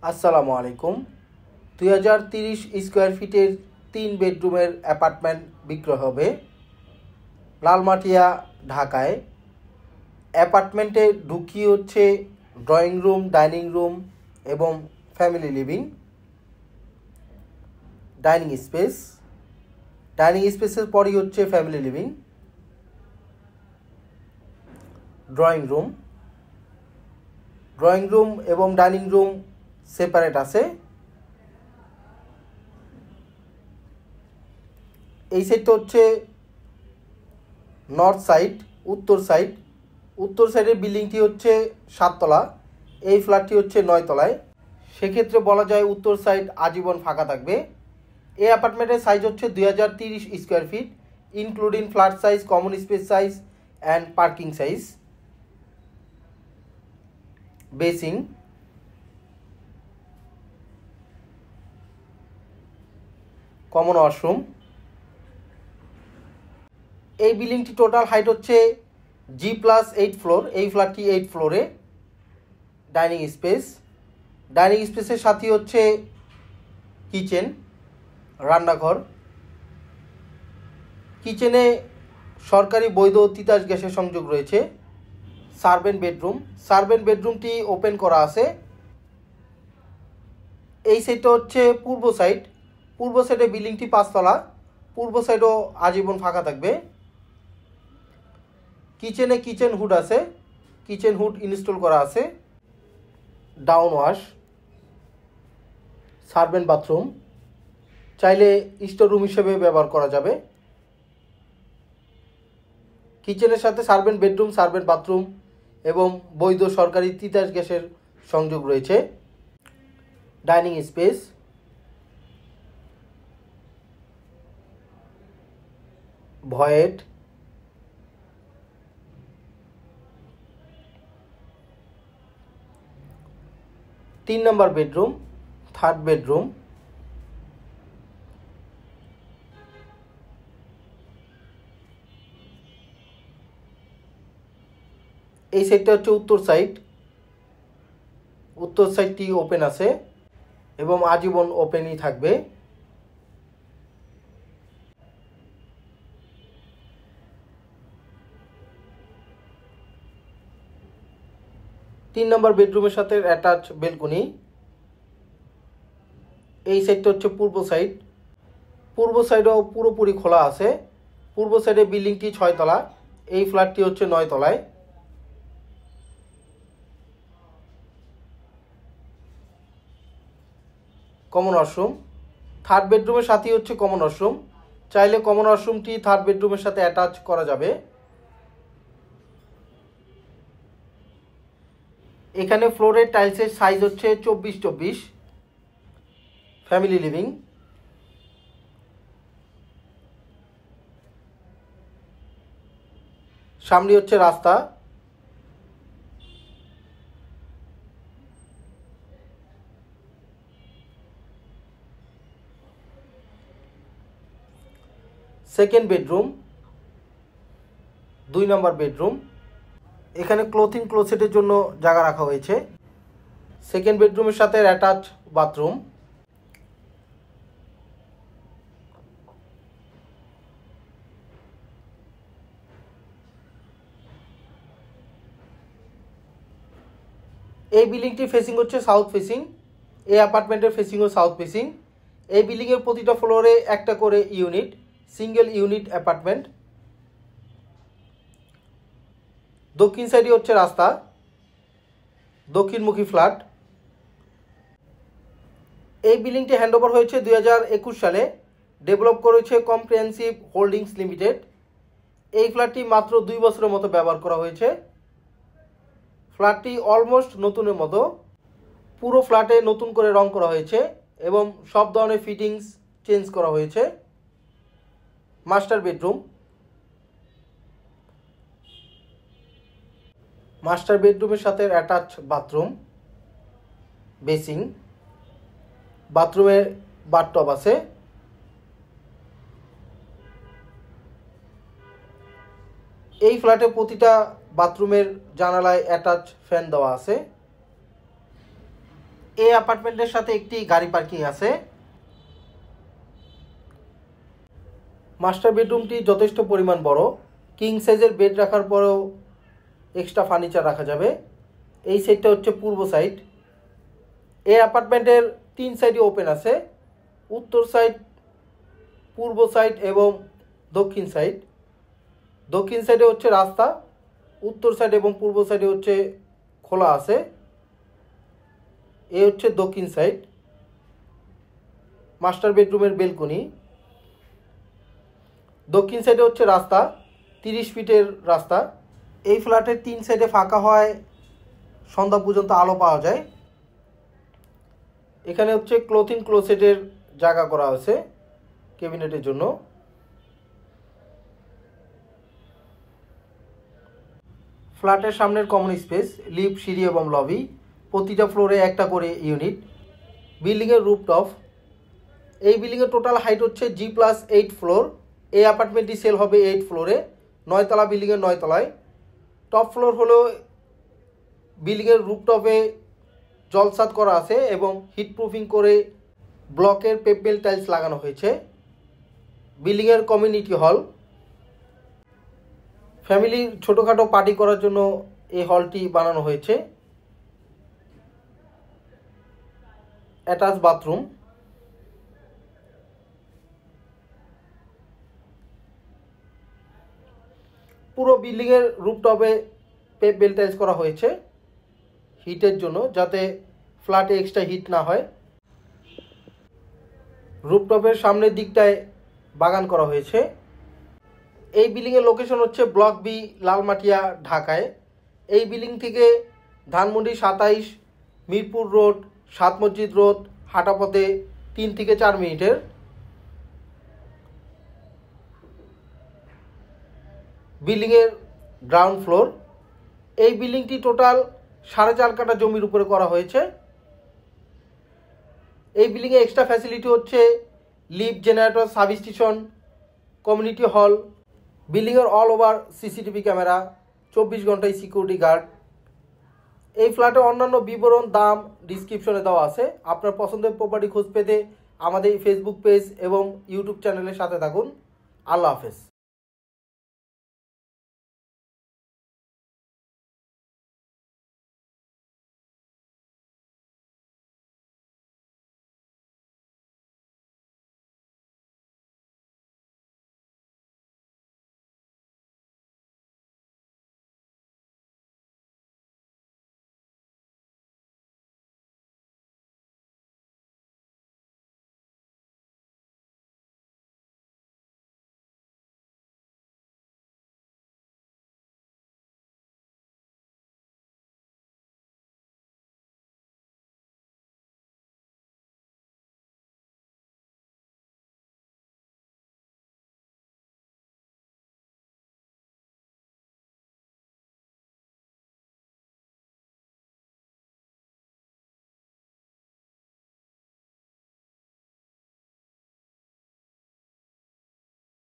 আসসালামু আলাইকুম। 2030 স্কোয়ার ফিটের 3 বেডরুমের অ্যাপার্টমেন্ট বিক্রয় হবে লালমাটিয়া, ঢাকায়। অ্যাপার্টমেন্টে ঢুকি হচ্ছে ড্রয়িং রুম, ডাইনিং রুম এবং ফ্যামিলি লিভিং। ডাইনিং স্পেসের পরই হচ্ছে ফ্যামিলি লিভিং। ড্রয়িং রুম এবং ডাইনিং রুম সেপারেট আছে। এই সাইডটা হচ্ছে নর্থ সাইড, উত্তর সাইডের বিল্ডিংটি হচ্ছে 7 তলা, এই ফ্ল্যাটটি হচ্ছে 9 তলায়। সেক্ষেত্রে বলা যায় উত্তর সাইড আজীবন ফাঁকা থাকবে। এই অ্যাপার্টমেন্টের সাইজ হচ্ছে 2030 square feet, including flat size, common space size and parking size. Basin, common washroom. এই বিল্ডিংটি টোটাল হাইট হচ্ছে G+8 ফ্লোর। এই ফ্ল্যাটটি 8 ফ্লোরে। ডাইনিং স্পেসের সাথে হচ্ছে কিচেন, রান্নাঘর। কিচেনে সরকারি বৈধ তিতাস গ্যাসের সংযোগ রয়েছে। সার্ভেন্ট বেডরুমটি ওপেন করা আছে। এই সাইডটা হচ্ছে পূর্ব সাইডে বিল্ডিংটি 5 তলা, পূর্ব সাইডও আজীবন ফাঁকা থাকবে। কিচেন হুড আছে, কিচেন হুড ইনস্টল করা আছে। ডাউন ওয়াশ, সার্ভেন্ট বাথরুম, চাইলে স্টোর রুম হিসেবে ব্যবহার করা যাবে। কিচেনের সাথে সার্ভেন্ট বেডরুম, সার্ভেন্ট বাথরুম এবং বৈধ সরকারি তিতাস গ্যাসের সংযোগ রয়েছে। ডাইনিং স্পেস, ভয়েড, 3 নম্বর বেডরুম, 3rd বেডরুম। এই সাইডটা হচ্ছে উত্তর সাইডটি ওপেন আছে এবং আজীবন ওপেনই থাকবে। তিন নম্বর বেডরুমের সাথে অ্যাটাচ বেলকনি। এই সাইডটা হচ্ছে পূর্ব সাইডও পুরোপুরি খোলা আছে। পূর্ব সাইডে বিল্ডিংটি 6 তলা, এই ফ্ল্যাটটি হচ্ছে 9 তলায়। কমন ওয়াশরুম, 3rd বেডরুমের সাথেই হচ্ছে কমন ওয়াশরুম। চাইলে কমন ওয়াশরুমটি 3rd বেডরুমের সাথে অ্যাটাচ করা যাবে। এখানে ফ্লোরের টাইলসের সাইজ হচ্ছে 24x24। ফ্যামিলি লিভিং, সামনে হচ্ছে রাস্তা। সেকেন্ড বেডরুম, 2 নম্বর বেডরুম। এখানে ক্লোথেটের জন্য জায়গা রাখা হয়েছে। সেকেন্ড বেডরুমের সাথে অ্যাটাচ বাথরুম। এই বিল্ডিংটি ফেসিং হচ্ছে সাউথ ফেসিং। এই অ্যাপার্টমেন্টের ফেসিংও সাউথ ফেসিং। এই বিল্ডিংয়ের প্রতিটা ফ্লোরে একটা করে ইউনিট, সিঙ্গেল ইউনিট অ্যাপার্টমেন্ট। দক্ষিণ সাইডে হচ্ছে রাস্তা, দক্ষিণমুখী ফ্ল্যাট। এই বিল্ডিংটি হ্যান্ডওভার হয়েছে 2021 সালে। ডেভেলপ করেছে কম্প্রিহেনসিভ হোল্ডিংস লিমিটেড। এই ফ্ল্যাটটি মাত্র 2 বছরের মতো ব্যবহার করা হয়েছে। ফ্ল্যাটটি অলমোস্ট নতুনের মতো। পুরো ফ্ল্যাটে নতুন করে রং করা হয়েছে এবং সব ধরনের ফিটিংস চেঞ্জ করা হয়েছে। মাস্টার বেডরুমের সাথে অ্যাটাচ বাথরুম, বেসিং, বাথরুমে বাথটব আছে। এই ফ্ল্যাটে প্রতিটা বাথরুমের জানালায় অ্যাটাচ ফ্যান দেওয়া আছে। এই অ্যাপার্টমেন্টের সাথে একটি গাড়ি পার্কিং আছে। মাস্টার বেডরুমটি যথেষ্ট পরিমাণ বড়, কিং সাইজের বেড রাখার পরেও এক্সট্রা ফার্নিচার রাখা যাবে। এই সাইডটা হচ্ছে পূর্ব সাইড। এই অ্যাপার্টমেন্টের 3 সাইডই ওপেন আছে, উত্তর সাইড, পূর্ব সাইড এবং দক্ষিণ সাইড। দক্ষিণ সাইডে হচ্ছে রাস্তা, উত্তর সাইড এবং পূর্ব সাইডে হচ্ছে খোলা আছে। এই হচ্ছে দক্ষিণ সাইড, মাস্টার বেডরুমের বেলকনি। দক্ষিণ সাইডে হচ্ছে রাস্তা, 30 ফিটের রাস্তা। এই ফ্ল্যাটের 3 সাইডে ফাঁকা হয়, সন্ধ্যা পর্যন্ত আলো পাওয়া যায়। এখানে হচ্ছে ক্লোথিং ক্লোসেটের জায়গা করা হয়েছে ক্যাবিনেটের জন্য। ফ্ল্যাটের সামনের কমন স্পেস, লিফট, সিঁড়ি এবং লবি, প্রতিটা ফ্লোরে একটা করে ইউনিট। বিল্ডিংয়ের রুফটপ। এই বিল্ডিংয়ের টোটাল হাইট হচ্ছে G+8 ফ্লোর। এই অ্যাপার্টমেন্টটি সেল হবে 8 ফ্লোরে, 9 তলা বিল্ডিংয়ের 9 তলায়। টপ ফ্লোর হলো বিল্ডিংয়ের রুফটপে জলসাদ করা আছে এবং হিট প্রুফিং করে ব্লকের পেপমেল টাইলস লাগানো হয়েছে। বিল্ডিংয়ের কমিউনিটি হল, ফ্যামিলির ছোটোখাটো পার্টি করার জন্য এই হলটি বানানো হয়েছে। Attach bathroom. পুরো বিল্ডিংয়ের রুফটপে পেপমেল টাইলস করা হয়েছে হিটের জন্য, যাতে ফ্ল্যাটে এক্সট্রা হিট না হয়। রুফটপের সামনের দিকটায় বাগান করা হয়েছে। এই বিল্ডিংয়ের লোকেশন হচ্ছে ব্লক বি, লালমাটিয়া, ঢাকায়। এই বিল্ডিং থেকে ধানমন্ডি 27, মিরপুর রোড, 7 মসজিদ রোড হাঁটা পথে 3 থেকে 4 মিনিটের। বিল্ডিংয়ের গ্রাউন্ড ফ্লোর। এই বিল্ডিংটি টোটাল 4.5 কাঠা জমির উপরে করা হয়েছে। এই বিল্ডিংয়ে এক্সট্রা ফ্যাসিলিটি হচ্ছে lift, generator, sub station, community hall. বিল্ডিংয়ের অল ওভার সিসিটিভি ক্যামেরা, 24 ঘন্টায় সিকিউরিটি গার্ড। এই ফ্ল্যাটের অন্যান্য বিবরণ, দাম ডিসক্রিপশনে দেওয়া আছে। আপনার পছন্দের প্রপার্টি খোঁজ পেতে আমাদের ফেসবুক পেজ এবং ইউটিউব চ্যানেলের সাথে থাকুন। আল্লাহ হাফেজ।